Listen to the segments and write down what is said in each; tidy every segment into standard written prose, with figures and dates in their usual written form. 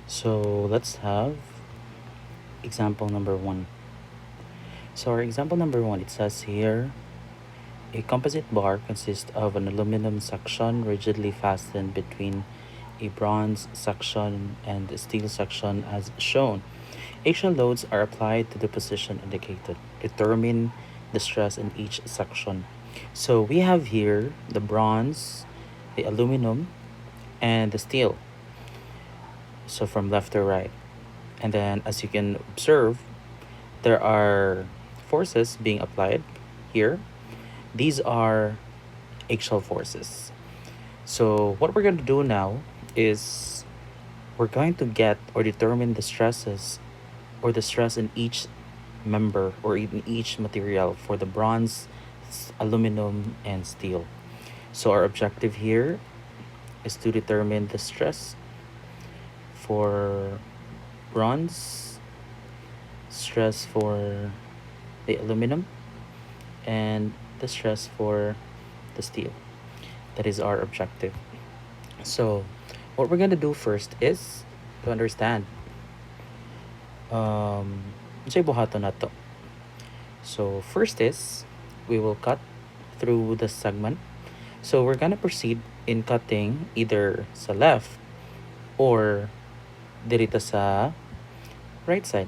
So let's have example number 1. So our example number 1, it says here, a composite bar consists of an aluminum section rigidly fastened between a bronze section and a steel section as shown. Axial loads are applied to the position indicated. Determine the stress in each section. So we have here the bronze, the aluminum, and the steel. So from left to right. And then as you can observe, there are forces being applied here. These are axial forces. So what we're going to do now is we're going to get or determine the stresses or the stress in each member or in each material for the bronze, aluminum, and steel. So our objective here is to determine the stress for bronze, stress for the aluminum, and the stress for the steel. That is our objective. So what we're going to do first is to understand unsay buhaton na to. So first is we will cut through the segment. So we're gonna proceed in cutting either sa left or dirito sa right side.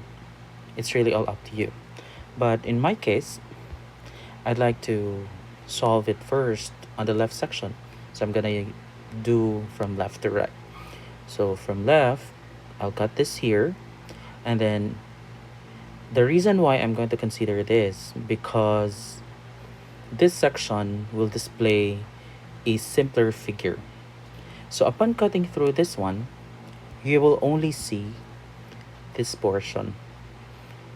It's really all up to you. But in my case, I'd like to solve it first on the left section. So I'm gonna do from left to right. So from left, I'll cut this here, and then the reason why I'm going to consider this because this section will display a simpler figure. So upon cutting through this one, you will only see this portion,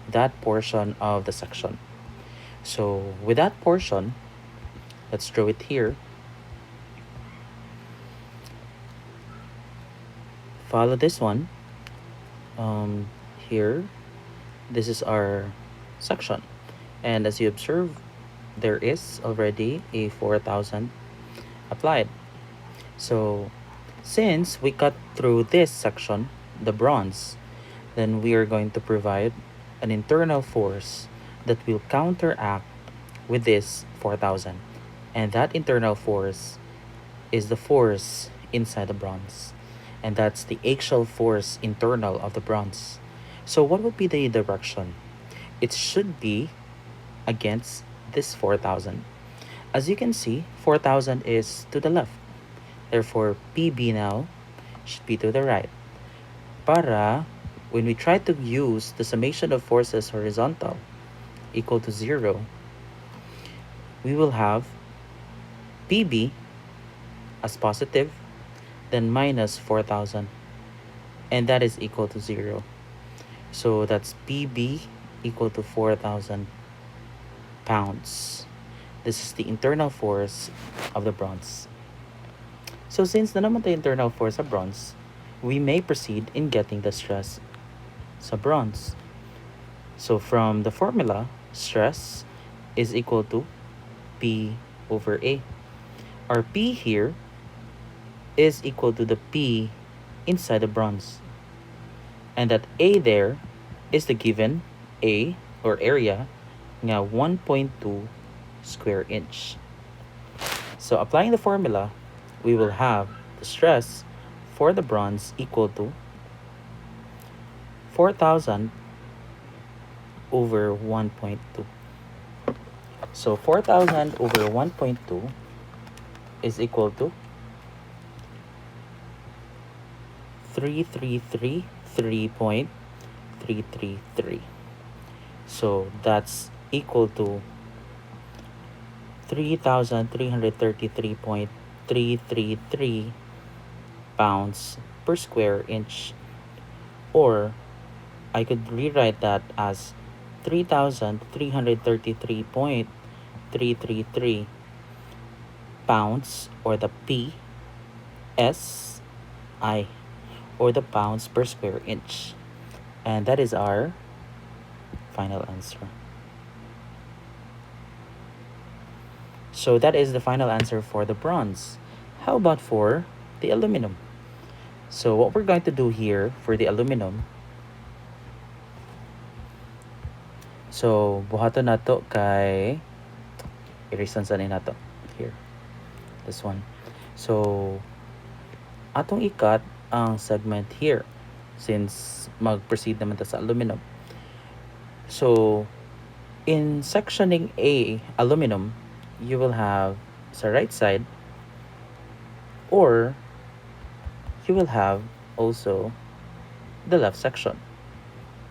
that portion of the section. So with that portion, let's draw it here. Follow this one. Here, this is our section. And as you observe, there is already a 4,000 applied. So since we cut through this section, the bronze, then we are going to provide an internal force that will counteract with this 4,000. And that internal force is the force inside the bronze. And that's the axial force internal of the bronze. So what would be the direction? It should be against this 4,000. As you can see, 4,000 is to the left. Therefore, PB now should be to the right. Para when we try to use the summation of forces horizontal equal to 0, we will have PB as positive, then minus 4,000, and that is equal to 0. So that's PB equal to 4,000 pounds. This is the internal force of the bronze. So since na naman the internal force of bronze, we may proceed in getting the stress sa bronze. So from the formula, stress is equal to P over A. Our P here is equal to the P inside the bronze. And that A there is the given A or area nga 1.2 square inch. So applying the formula, we will have the stress for the bronze equal to 4,000 over 1.2. So 4,000 over 1.2 is equal to 333.333. So that's equal to 3,333.333 pounds per square inch. Or I could rewrite that as 3,333.333 pounds, or the P S I, or the pounds per square inch. And that is our final answer. So that is the final answer for the bronze. How about for the aluminum? So what we're going to do here for the aluminum, so buhaton nato kay irisan sa ni nato here, this one. So atong ikat ang segment here since mag-proceed naman ta sa aluminum. So in sectioning A aluminum, you will have sa right side, or you will have also the left section.